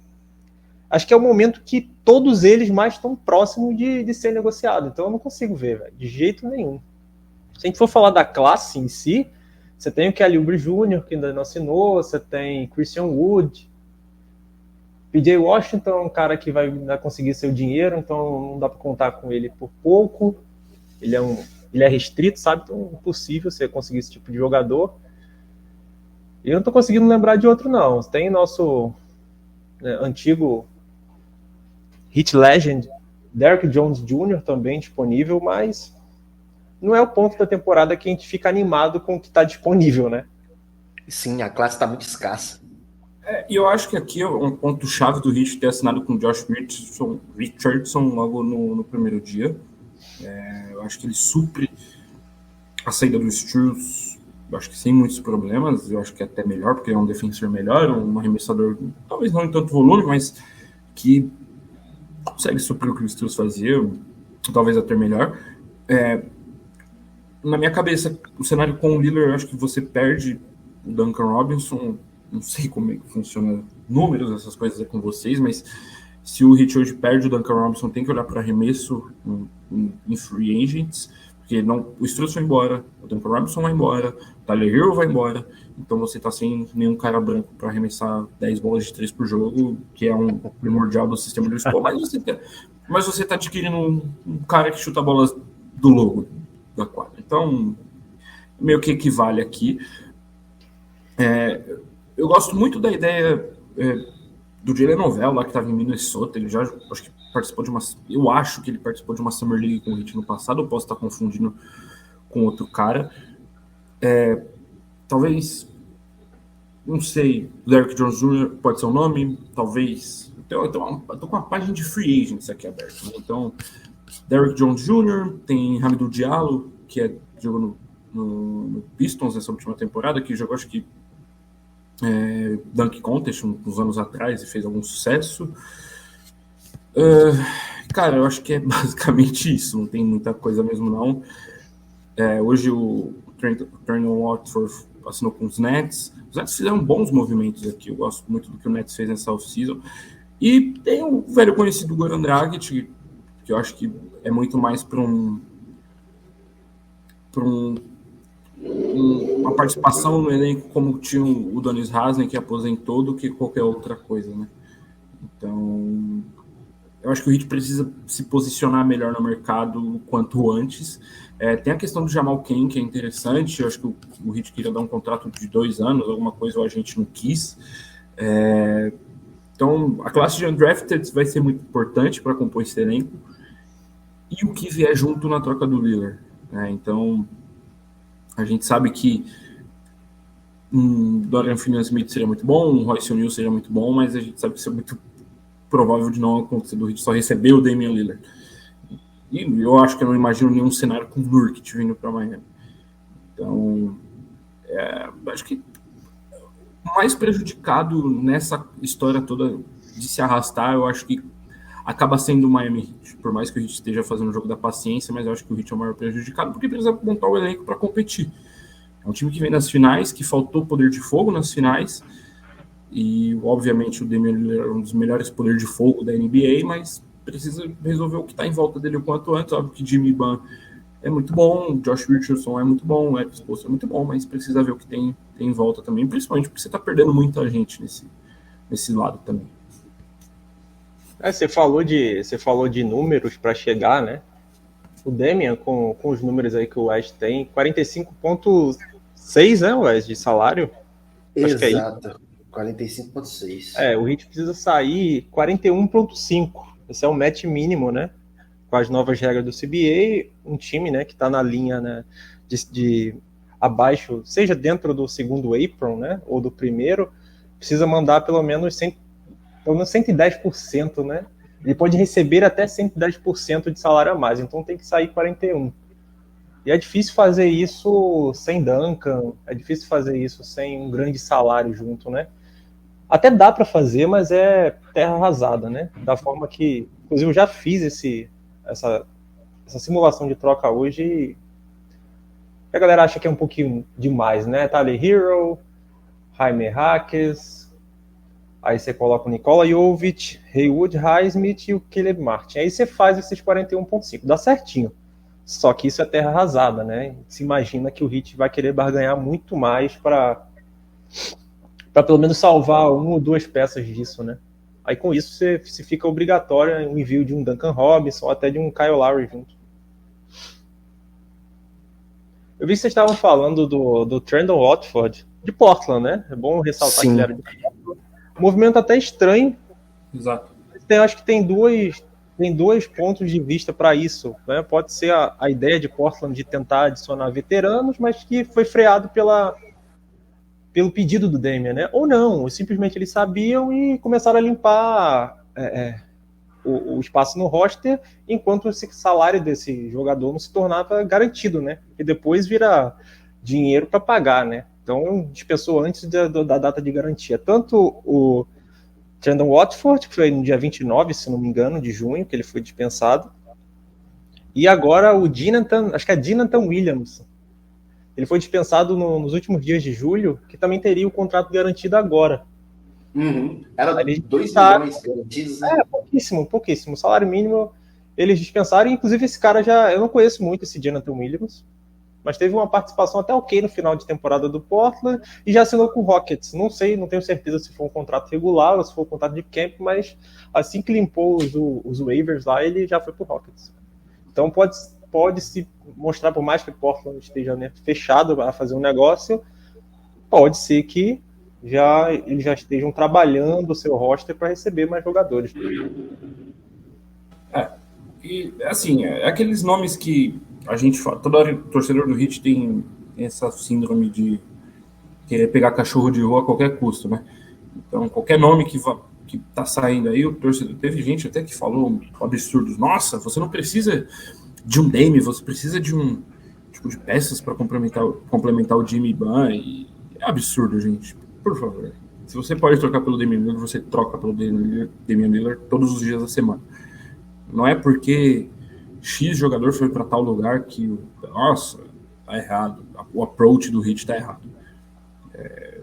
acho que é o momento que todos eles mais estão próximos de ser negociado. Então eu não consigo ver, velho, de jeito nenhum. Se a gente for falar da classe em si, você tem o Kelly Oubre Jr., que ainda não assinou, você tem Christian Wood, PJ Washington, um cara que vai conseguir seu dinheiro, então não dá para contar com ele por pouco. Ele é restrito, sabe? Então é impossível você conseguir esse tipo de jogador. E eu não tô conseguindo lembrar de outro, não. Tem nosso antigo Heat Legend, Derrick Jones Jr. também disponível, mas não é o ponto da temporada que a gente fica animado com o que está disponível, né? Sim, a classe está muito escassa. E eu acho que aqui é um ponto-chave do Heat ter assinado com o Josh Richardson logo no primeiro dia. Eu acho que ele supre a saída do Struz, eu acho que sem muitos problemas, eu acho que é até melhor, porque é um defensor melhor, um arremessador, talvez não em tanto volume, mas que consegue suprir o que o Struz fazia, talvez até melhor. Na minha cabeça, o cenário com o Lillard, eu acho que você perde o Duncan Robinson, não sei como é que funciona números, essas coisas com vocês, mas se o Heat hoje perde o Duncan Robinson, tem que olhar para arremesso em free agents, Porque o Struz foi embora, o Duncan Robinson vai embora, o Tyler Hero vai embora, então você tá sem nenhum cara branco para arremessar 10 bolas de 3 por jogo, que é um primordial do sistema de escola, mas você tá adquirindo um cara que chuta bolas do logo da quadra. Então, meio que equivale aqui. Eu gosto muito da ideia do Jalen Novell, lá que estava em Minnesota. Ele já acho que participou de uma. Eu acho que ele participou de uma Summer League com o Heat no passado. Eu posso estar confundindo com outro cara. Talvez. Não sei. Derrick Jones Jr. pode ser o nome. Talvez. Eu tô com uma página de free agents aqui aberta. Né? Então, Derrick Jones Jr., tem Hamidou Diallo, que jogou no Pistons nessa última temporada, que jogou, acho que, Dunk Contest uns anos atrás e fez algum sucesso. Cara, eu acho que é basicamente isso, não tem muita coisa mesmo não. Hoje o Trendon Watford assinou com os Nets. Os Nets fizeram bons movimentos aqui, eu gosto muito do que o Nets fez nessa off-season. E tem o velho conhecido Goran Dragic, que eu acho que é muito mais para uma participação no elenco como tinha o Donis Haslem, que aposentou, do que qualquer outra coisa, né? Então, eu acho que o Heat precisa se posicionar melhor no mercado quanto antes. Tem a questão do Jamal Cain, que é interessante. Eu acho que o Heat queria dar um contrato de 2 anos, alguma coisa a gente não quis. Então, a classe de undrafted vai ser muito importante para compor esse elenco. E o que vier junto na troca do Lillard. Então, a gente sabe que Dorian Finney-Smith seria muito bom, Royce O'Neal seria muito bom, mas a gente sabe que isso é muito provável de não acontecer, do Heat só receber o Damian Lillard. E eu acho que eu não imagino nenhum cenário com o Nurkic vindo para Miami. Então, acho que o mais prejudicado nessa história toda de se arrastar, eu acho que acaba sendo o Miami Heat. Por mais que o Heat esteja fazendo o jogo da paciência, mas eu acho que o Heat é o maior prejudicado, porque precisa montar o elenco para competir. É um time que vem nas finais, que faltou poder de fogo nas finais, e obviamente o Damian Lillard é um dos melhores poderes de fogo da NBA, mas precisa resolver o que está em volta dele o quanto antes. Óbvio que Jimmy Bam é muito bom, Josh Richardson é muito bom, Eric Spoelstra é muito bom, mas precisa ver o que tem em volta também, principalmente porque você está perdendo muita gente nesse lado também. Você falou de números para chegar, né? O Damian, com os números aí que o West tem, 45,6, né, West, de salário? Exato, 45,6. O Heat precisa sair 41,5. Esse é o match mínimo, né? Com as novas regras do CBA, um time, né, que está na linha, né, de abaixo, seja dentro do segundo apron, né, ou do primeiro, precisa mandar pelo menos 110%, né? Ele pode receber até 110% de salário a mais, então tem que sair 41%. E é difícil fazer isso sem Duncan, é difícil fazer isso sem um grande salário junto, né? Até dá para fazer, mas é terra arrasada, né? Da forma que, inclusive, eu já fiz essa simulação de troca hoje e a galera acha que é um pouquinho demais, né? Tyler Hero, Jaime Jaquez, aí você coloca o Nikola Jovic, Haywood Highsmith e o Caleb Martin. Aí você faz esses 41,5. Dá certinho. Só que isso é terra arrasada, né? Se imagina que o Heat vai querer barganhar muito mais para pelo menos salvar 1 ou 2 peças disso, né? Aí com isso você fica obrigatório o envio de um Duncan Robinson ou até de um Kyle Lowry junto. Eu vi que vocês estavam falando do Trendon Watford de Portland, né? É bom ressaltar que ele era de Portland. O movimento até estranho. Exato. Acho que tem dois pontos de vista para isso, né? Pode ser a ideia de Portland de tentar adicionar veteranos, mas que foi freado pelo pedido do Damian, né? Ou não, simplesmente eles sabiam e começaram a limpar o espaço no roster, enquanto esse salário desse jogador não se tornava garantido, né? E depois vira dinheiro para pagar, né? Então dispensou antes da data de garantia. Tanto o Trendon Watford, que foi no dia 29, se não me engano, de junho, que ele foi dispensado. E agora o Jonathan Williams. Ele foi dispensado nos últimos dias de julho, que também teria o contrato garantido agora. Era 2 milhões garantidos, né? Pouquíssimo. O salário mínimo eles dispensaram, inclusive esse cara eu não conheço muito esse Jonathan Williams, mas teve uma participação até ok no final de temporada do Portland e já assinou com o Rockets. Não sei, não tenho certeza se foi um contrato regular ou se foi um contrato de camp, mas assim que limpou os waivers lá, ele já foi pro Rockets. Então pode se mostrar, por mais que o Portland esteja, né, fechado a fazer um negócio, pode ser que eles já estejam trabalhando o seu roster para receber mais jogadores. E assim, aqueles nomes que a gente fala, torcedor do Heat tem essa síndrome de querer pegar cachorro de rua a qualquer custo, né? Então, qualquer nome que tá saindo aí, o torcedor, teve gente até que falou absurdos. Nossa, você não precisa de um Dame, você precisa de um tipo de peças para complementar o Jimmy Ban. E é absurdo, gente. Por favor. Se você pode trocar pelo Damian Lillard, você troca pelo Damian Lillard todos os dias da semana. Não é porque X jogador foi para tal lugar que, nossa, tá errado. O approach do Heat tá errado.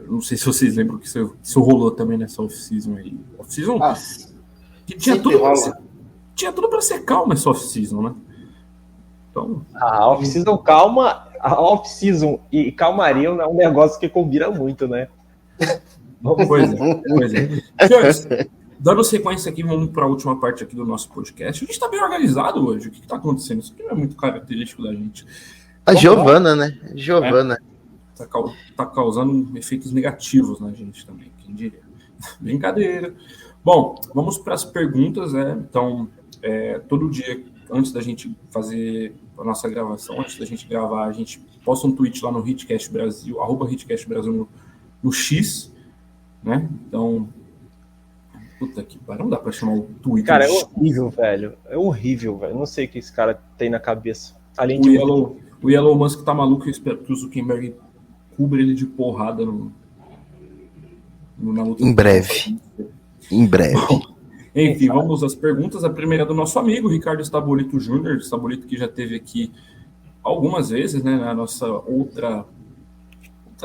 Não sei se vocês lembram que isso rolou também nessa off-season aí. Off-season que tinha tudo para ser calma essa off-season, né? Então, a off-season calma, a off-season e calmaria é um negócio que combina muito, né? Pois é. Senhores, dando sequência aqui, vamos para a última parte aqui do nosso podcast. A gente está bem organizado hoje. O que está acontecendo? Isso aqui não é muito característico da gente. A Giovana, né? Giovana. Tá causando efeitos negativos na gente também, quem diria. Brincadeira. Bom, vamos para as perguntas, né? Então, todo dia, antes da gente fazer a nossa gravação, antes da gente gravar, a gente posta um tweet lá no Hitcast Brasil, @Hitcast Brasil no X, né? Então, puta que pariu, não dá pra chamar o Twitter. Cara, é horrível, velho. É horrível, velho. Não sei o que esse cara tem na cabeça. Além o Elon Musk tá maluco, eu espero que o Zuckerberg cubra ele de porrada na luta. Em breve. Bom, enfim, vamos às perguntas. A primeira é do nosso amigo Ricardo Stabolito Jr., Stabolito que já esteve aqui algumas vezes, né, na nossa outra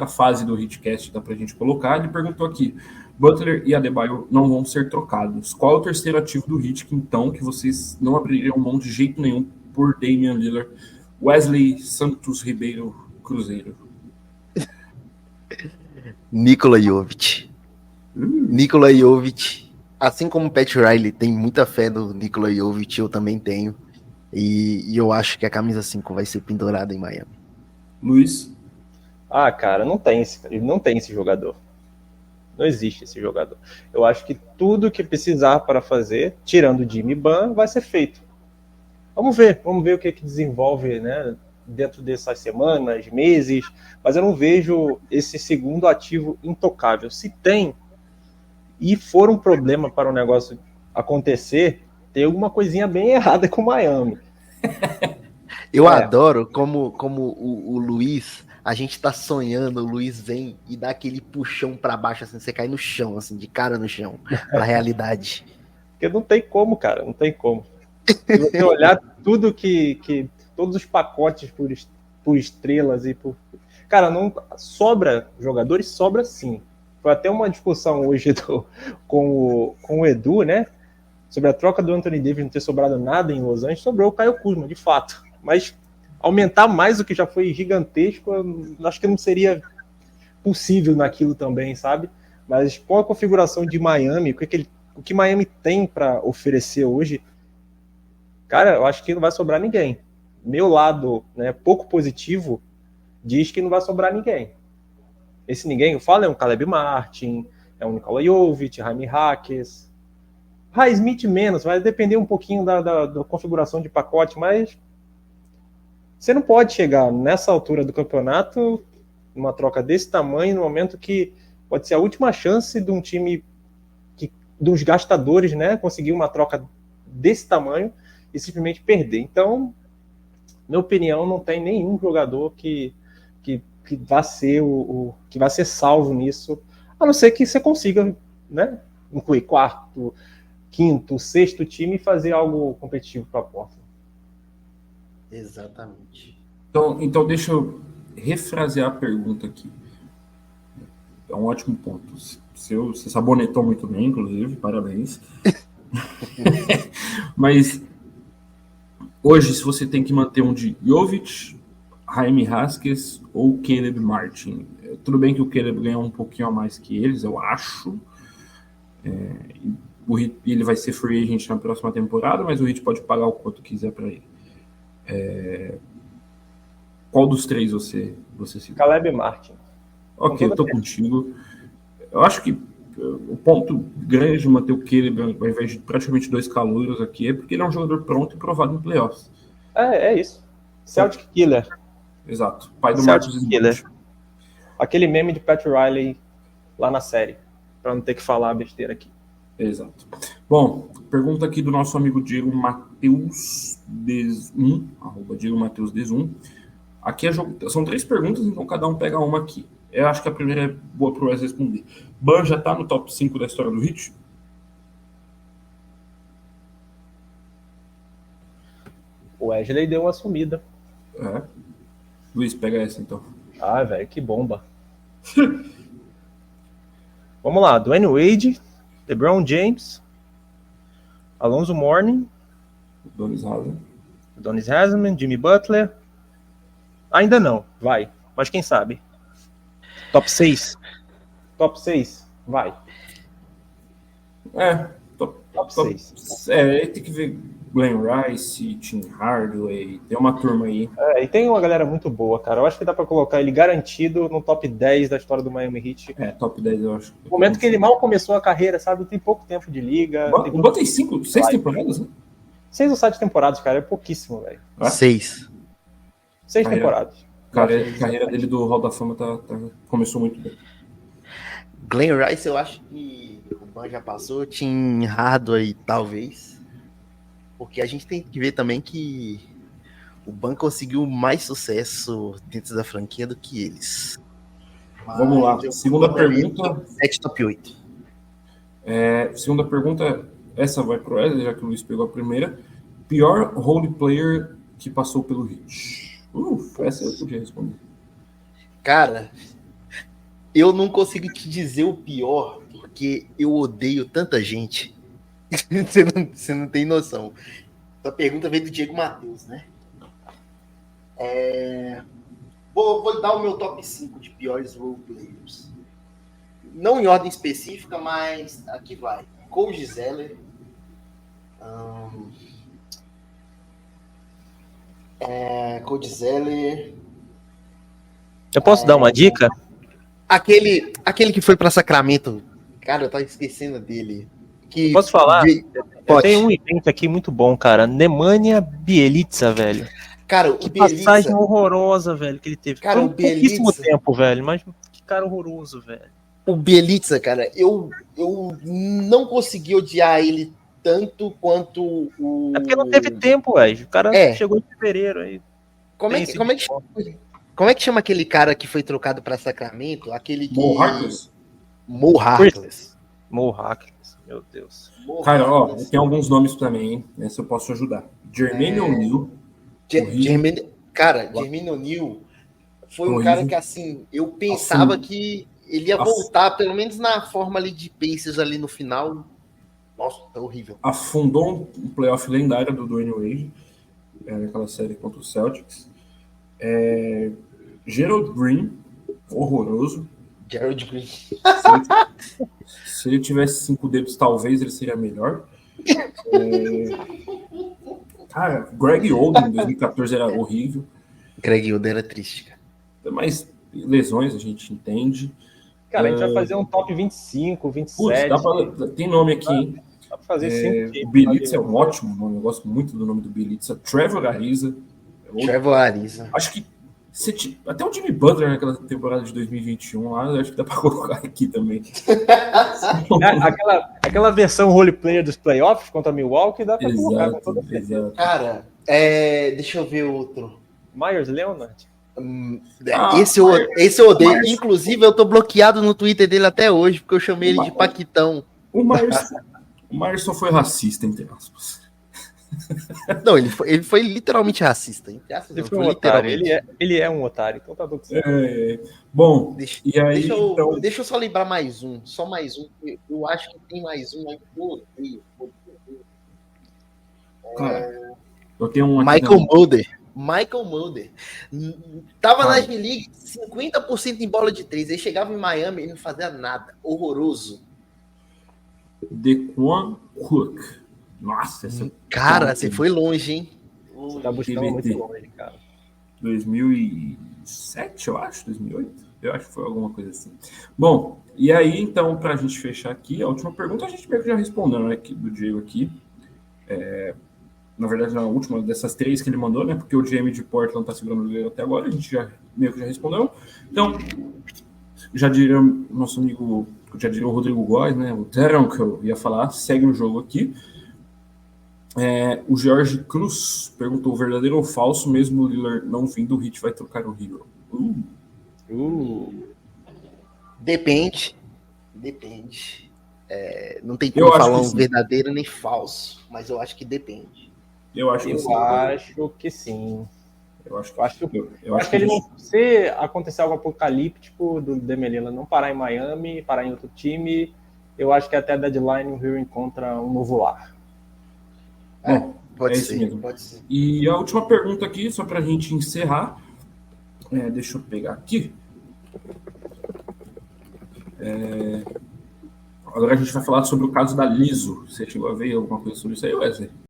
fase do Hitcast, dá pra gente colocar. Ele perguntou aqui: Butler e Adebayo não vão ser trocados. Qual é o terceiro ativo do Heat, então, que vocês não abririam mão de jeito nenhum por Damian Lillard? Wesley Santos Ribeiro Cruzeiro. Nikola Jovic. Nikola Jovic, assim como o Pat Riley tem muita fé no Nikola Jovic, eu também tenho. E eu acho que a camisa 5 vai ser pendurada em Miami. Luiz? Cara, não tem esse jogador. Não existe esse jogador. Eu acho que tudo que precisar para fazer, tirando o Jimmy Ban, vai ser feito. Vamos ver o que desenvolve, né, dentro dessas semanas, meses, mas eu não vejo esse segundo ativo intocável. Se tem, e for um problema para o negócio acontecer, tem alguma coisinha bem errada com o Miami. Eu adoro como o Luiz, a gente tá sonhando, o Luiz vem e dá aquele puxão para baixo, assim, você cai no chão, assim, de cara no chão, pra realidade. Porque não tem como, cara, não tem como. Se você olhar tudo todos os pacotes por estrelas e por... Cara, não sobra jogadores, sobra sim. Foi até uma discussão hoje com o Edu, né? Sobre a troca do Anthony Davis não ter sobrado nada em Los Angeles, sobrou o Caio Kuzma, de fato. Mas aumentar mais o que já foi gigantesco, acho que não seria possível naquilo também, sabe? Mas com a configuração de Miami, o que Miami tem para oferecer hoje, cara, eu acho que não vai sobrar ninguém. Meu lado, né, pouco positivo, diz que não vai sobrar ninguém. Esse ninguém, eu falo, é um Caleb Martin, é um Nikola Jovic, Jaime Jaques, Smith menos, vai depender um pouquinho da configuração de pacote, mas você não pode chegar nessa altura do campeonato, numa troca desse tamanho, no momento que pode ser a última chance de um time dos gastadores, né, conseguir uma troca desse tamanho e simplesmente perder. Então, minha opinião, não tem nenhum jogador que vai ser que vai ser salvo nisso, a não ser que você consiga, né, incluir quarto, quinto, sexto time e fazer algo competitivo para a porta. Exatamente. Então deixa eu refrasear a pergunta aqui. É um ótimo ponto. Você sabonetou muito bem, inclusive, parabéns. Mas Hoje, se você tem que manter um de Jovic, Jaime Haskins ou Caleb Martin. Tudo bem que o Caleb ganhou um pouquinho a mais que eles, eu acho. Ele vai ser free agent na próxima temporada, mas o Heat pode pagar o quanto quiser para ele. Qual dos três você se... Caleb Martin. Ok, eu tô contigo. Eu acho que o ponto grande de manter o Caleb ao invés de praticamente 2 calouros aqui é porque ele é um jogador pronto e provado em playoffs. É isso. Celtic Killer. Exato. Pai do Celtic Marcus Killer. Smart. Aquele meme de Pat Riley lá na série. Pra não ter que falar besteira aqui. Exato. Bom, pergunta aqui do nosso amigo Diego Matheus Des1, arroba Diego Matheus Des1. Aqui são 3 perguntas, então cada um pega uma aqui. Eu acho que a primeira é boa pro Wes responder. Ban já tá no top 5 da história do Heat? O Wesley deu uma sumida. Luiz, pega essa então. Ah, velho, que bomba. Vamos lá, Dwayne Wade, LeBron James, Alonzo Mourning, Donis Haslem, Jimmy Butler. Ainda não, vai, mas quem sabe. Top 6. Top 6, vai. Top 6. Tem que ver Glenn Rice, Tim Hardaway, tem uma turma aí. E tem uma galera muito boa, cara. Eu acho que dá pra colocar ele garantido no top 10 da história do Miami Heat. Top 10 eu acho. No momento que ele mal começou a carreira, sabe? Tem pouco tempo de liga. O Ban tem 6 temporadas, né? 6 ou 7 temporadas, cara. É pouquíssimo, velho. 6. 6 temporadas. A carreira dele do Hall da Fama começou muito bem. Glenn Rice, eu acho que o Ban já passou. Tim Hardaway, talvez. Porque a gente tem que ver também que o Ban conseguiu mais sucesso dentro da franquia do que eles. Vamos lá. Segunda pergunta. 7 top 8. Segunda pergunta. Essa vai pro Wesley, já que o Luiz pegou a primeira. Pior role player que passou pelo Heat. Essa eu podia responder. Cara, eu não consigo te dizer o pior, porque eu odeio tanta gente. Você não tem noção. A pergunta veio do Diego Matheus, né? Vou dar o meu top 5 de piores role players. Não em ordem específica, mas aqui vai. Cody Zeller. Cody Zeller. Eu posso dar uma dica? Aquele que foi pra Sacramento. Cara, eu tava esquecendo dele. Posso falar? Pode. Tem um evento aqui muito bom, cara. Nemanja Bjelica, velho. Cara, o que Bjelica... passagem horrorosa, velho, que ele teve. Cara, foi pouquíssimo tempo, velho. Mas que cara horroroso, velho. O Bjelica, cara, eu não consegui odiar ele tanto quanto o... É porque não teve tempo, velho. O cara chegou em fevereiro aí. Como é que chama aquele cara que foi trocado pra Sacramento? Aquele que... Mo Harkless. Meu Deus. Cara, tem alguns nomes também, hein? Essa eu posso ajudar. Jermaine O'Neal. Jermaine O'Neal foi um cara que, assim, eu pensava que ele ia voltar, pelo menos na forma ali de Pacers ali no final. Nossa, tá horrível. Afundou um playoff lendário do Dwayne Wade, naquela série contra o Celtics. Gerald Green, horroroso. Gerald Green. Se ele tivesse 5 dedos, talvez ele seria melhor. Cara, Greg Oden em 2014 era horrível. Greg Oden era triste, cara. Mas lesões a gente entende. Cara, a gente vai fazer um top 25, 27. Tem nome aqui, hein? Dá pra fazer 5. O Bjelica é um ótimo nome. Eu gosto muito do nome do Bjelica. Trevor Ariza. Acho que até o Jimmy Butler naquela temporada de 2021 lá, acho que dá pra colocar aqui também. aquela versão roleplayer dos playoffs contra Milwaukee dá pra colocar com toda certeza. Cara, deixa eu ver outro. Myers Leonard. Esse eu odeio. Inclusive, eu tô bloqueado no Twitter dele até hoje, porque eu chamei ele de Paquitão. O Myers só foi racista, entre aspas. Não, ele foi literalmente racista. Ele foi um otário. Ele é um otário, então tá tudo certo. Bom, deixa eu só lembrar mais um. Só mais um. Eu acho que tem mais um aí que eu odeio. Cara, Eu tenho um aqui Michael também. Mulder. Michael Mulder. Tava Cara. na G-League 50% em bola de 3. Aí chegava em Miami e não fazia nada. Horroroso. DeQuan Cook. Nossa, essa Cara, você foi longe, hein? Você tá buscando TBT. muito longe, cara. 2007, eu acho, 2008. Eu acho que foi alguma coisa assim. Bom, e aí, então, pra gente fechar aqui, a última pergunta a gente meio que já respondeu, né, do Diego aqui. Na verdade, a última dessas 3 que ele mandou, né, porque o GM de Portland tá segurando ele até agora, a gente já meio que já respondeu. Então, já diria nosso amigo, já diria o Rodrigo Góes, né, o Teron, que eu ia falar, segue o jogo aqui. O Jorge Cruz perguntou, verdadeiro ou falso, mesmo o Lillard não vindo, o Heat vai trocar o Hero? Depende. Não tem Eu como acho falar que um sim. verdadeiro nem falso, mas eu acho que depende. Eu acho que Eu sim. acho que sim. Eu acho Eu acho que ele não. Se acontecer algo apocalíptico do Damian Lillard não parar em Miami, parar em outro time, eu acho que até a deadline o Rio encontra um novo lar. Bom, Pode isso ser, mesmo. pode ser. E a última pergunta aqui, só pra gente encerrar. Deixa eu pegar aqui. Agora a gente vai falar sobre o caso da Liso. Você chegou a ver alguma coisa sobre isso aí, Wesley?